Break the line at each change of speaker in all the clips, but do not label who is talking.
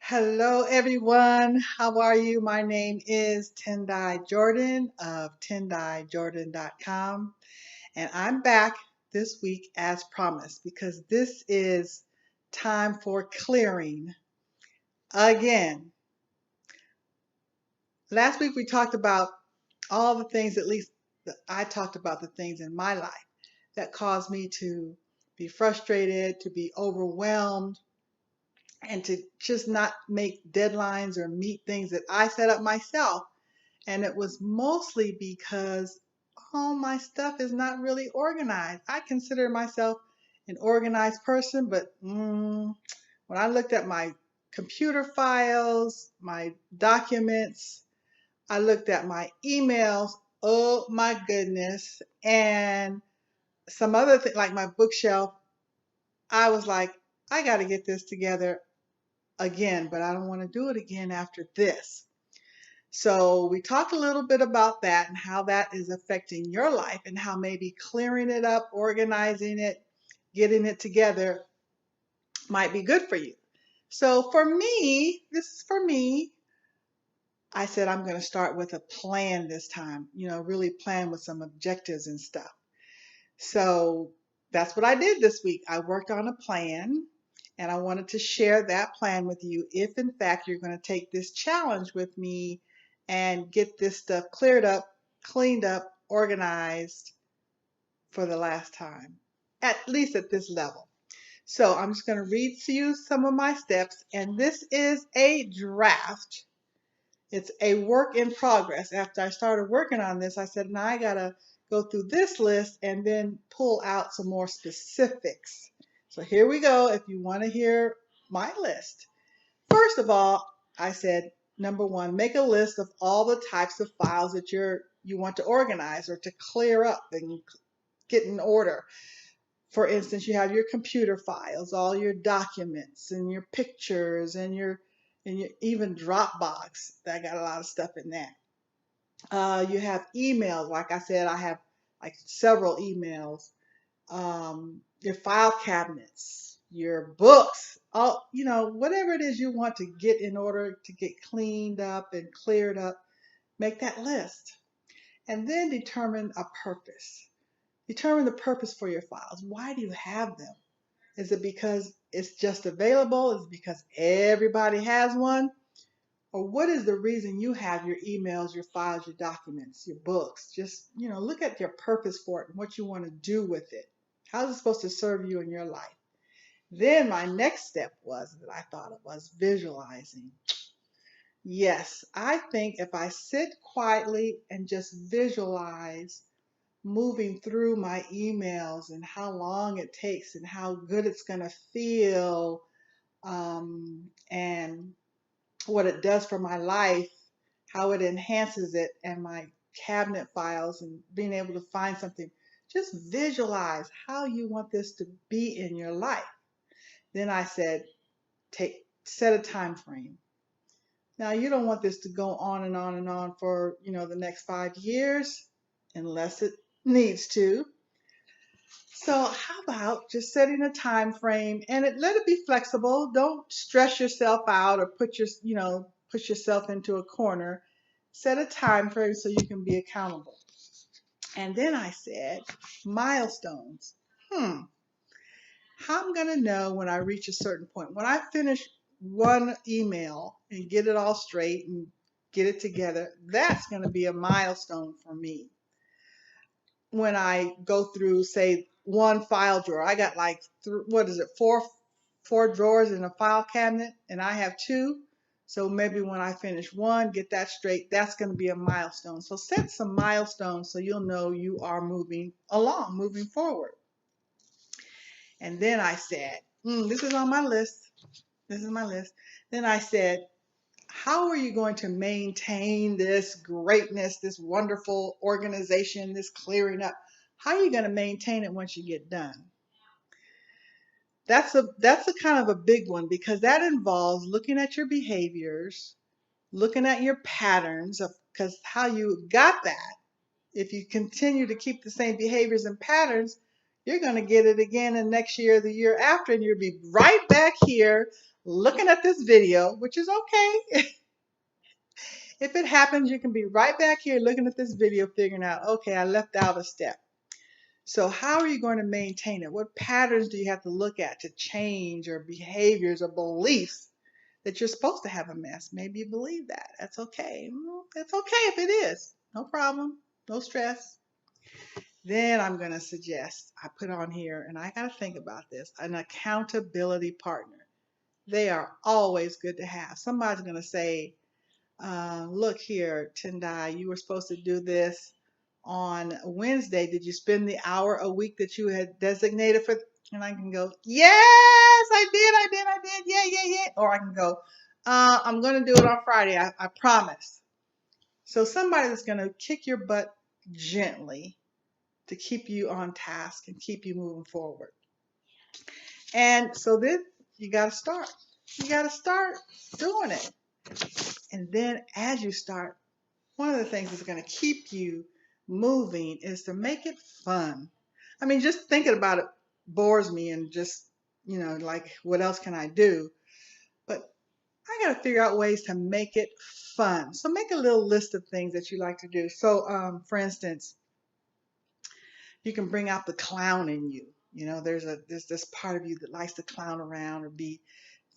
Hello, everyone. How are you? My name is Tendai Jordan of TendaiJordan.com, and I'm back this week as promised because this is time for clearing again. Last week we talked about all the things, at least I talked about the things in my life that caused me to be frustrated, to be overwhelmed, and to just not make deadlines or meet things that I set up myself. And it was mostly because all my stuff is not really organized. I consider myself an organized person, but when I looked at my computer files, my documents, I looked at my emails, oh my goodness, and some other thing like my bookshelf, I was like, I got to get this together again, but I don't want to do it again after this. So we talked a little bit about that and how that is affecting your life and how maybe clearing it up, organizing it, getting it together might be good for you. So for me, this is for me. I said I'm going to start with a plan this time, really plan with some objectives and stuff. So that's what I did this week. I worked on a plan and I wanted to share that plan with you if, in fact, you're going to take this challenge with me and get this stuff cleared up, cleaned up, organized for the last time, at least at this level. So I'm just going to read to you some of my steps, and this is a draft. It's a work in progress. After I started working on this, I said, now I got to go through this list and then pull out some more specifics. So here we go. If you want to hear my list. First of all, I said, number one, make a list of all the types of files that you want to organize or to clear up and get in order. For instance, you have your computer files, all your documents and your pictures and your even Dropbox. That got a lot of stuff in that. You have emails. Like I said, I have like several emails. Your file cabinets, your books, all whatever it is you want to get in order to get cleaned up and cleared up, make that list. And then determine a purpose. Determine the purpose for your files. Why do you have them? Is it because it's just available? Is it because everybody has one? Or what is the reason you have your emails, your files, your documents, your books? Just, look at your purpose for it and what you want to do with it. How is it supposed to serve you in your life? Then my next step was that I thought it was visualizing. Yes, I think if I sit quietly and just visualize moving through my emails and how long it takes and how good it's going to feel, and what it does for my life, how it enhances it and my cabinet files and being able to find something. Just visualize how you want this to be in your life. Then I said, set a time frame. Now you don't want this to go on and on and on for, the next 5 years unless it needs to. So how about just setting a time frame and let it be flexible. Don't stress yourself out or push yourself into a corner. Set a time frame so you can be accountable. And then I said, milestones. How I'm going to know when I reach a certain point. When I finish one email and get it all straight and get it together, that's going to be a milestone for me. When I go through, say, one file drawer, I got like, four drawers in a file cabinet, and I have two. So maybe when I finish one, get that straight, that's going to be a milestone. So set some milestones so you'll know you are moving along, moving forward. And then I said, this is on my list. This is my list. Then I said, how are you going to maintain this greatness, this wonderful organization, this clearing up? How are you going to maintain it once you get done? That's a kind of a big one because that involves looking at your behaviors, looking at your patterns of because how you got that. If you continue to keep the same behaviors and patterns, you're going to get it again in next year, the year after, and you'll be right back here looking at this video, which is okay. If it happens, you can be right back here looking at this video, figuring out, okay, I left out a step. So how are you going to maintain it? What patterns do you have to look at to change your behaviors or beliefs that you're supposed to have a mess? Maybe you believe that. That's okay. It's okay if it is. No problem. No stress. Then I'm going to suggest, I put on here, and I got to think about this, an accountability partner. They are always good to have. Somebody's going to say, look here, Tendai, you were supposed to do this on Wednesday. Did you spend the hour a week that you had designated for? And I can go, yes, I did. Yeah. Or I can go, I'm going to do it on Friday. I promise. So somebody that's going to kick your butt gently to keep you on task and keep you moving forward. And so then you got to start. You got to start doing it. And then as you start, one of the things that's going to keep you moving is to make it fun. I mean, just thinking about it bores me, and just, like, what else can I do? But I got to figure out ways to make it fun. So make a little list of things that you like to do. So, for instance, you can bring out the clown in you. There's this part of you that likes to clown around or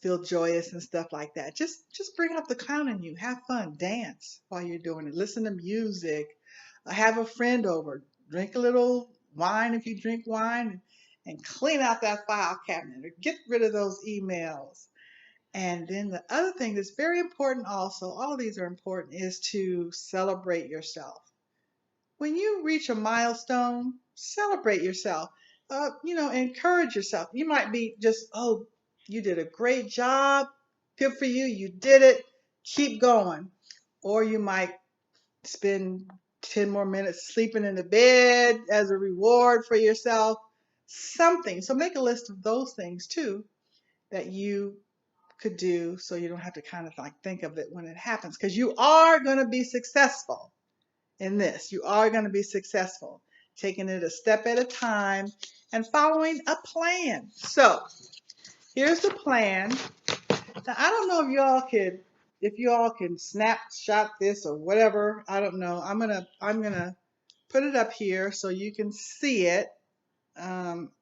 feel joyous and stuff like that. Just bring out the clown in you. Have fun. Dance while you're doing it. Listen to music. Have a friend over. Drink a little wine if you drink wine, and clean out that file cabinet or get rid of those emails. And then the other thing that's very important also, all of these are important, is to celebrate yourself. When you reach a milestone, celebrate yourself. Encourage yourself. You might be just, oh, you did a great job. Good for you. You did it. Keep going. Or you might spend 10 more minutes sleeping in the bed as a reward for yourself. Something. So make a list of those things too that you could do, so you don't have to kind of like think of it when it happens, because you are going to be successful in this. You are going to be successful, taking it a step at a time and following a plan. So here's the plan. Now, I don't know if you all can snapshot this or whatever. I don't know. I'm gonna put it up here so you can see it.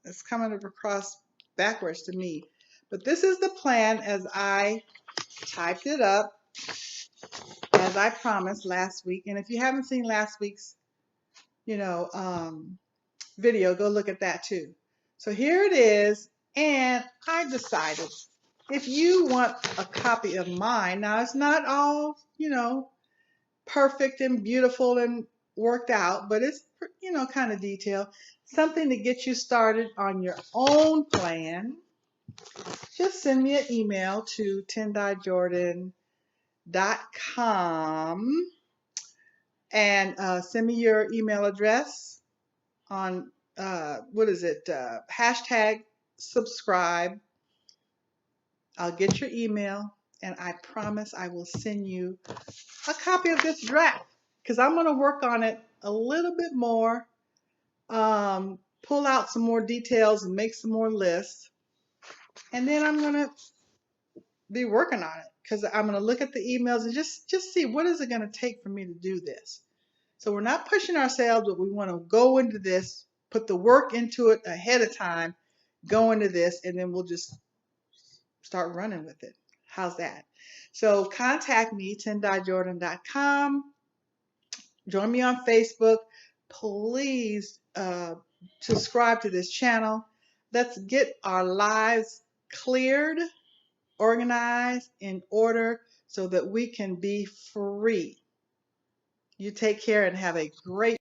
It's coming across backwards to me, but this is the plan as I typed it up, as I promised last week. And if you haven't seen last week's, video, go look at that too. So here it is, and I decided, if you want a copy of mine, now it's not all, perfect and beautiful and worked out, but it's, kind of detailed. Something to get you started on your own plan. Just send me an email to tendaijordan.com and send me your email address on, hashtag subscribe. I'll get your email, and I promise I will send you a copy of this draft, because I'm going to work on it a little bit more, pull out some more details and make some more lists, and then I'm going to be working on it, because I'm going to look at the emails and just see what is it going to take for me to do this. So we're not pushing ourselves, but we want to go into this, put the work into it ahead of time, go into this, and then we'll just start running with it. How's that? So contact me, tendaijordan.com. Join me on Facebook. Please subscribe to this channel. Let's get our lives cleared, organized, in order, so that we can be free. You take care and have a great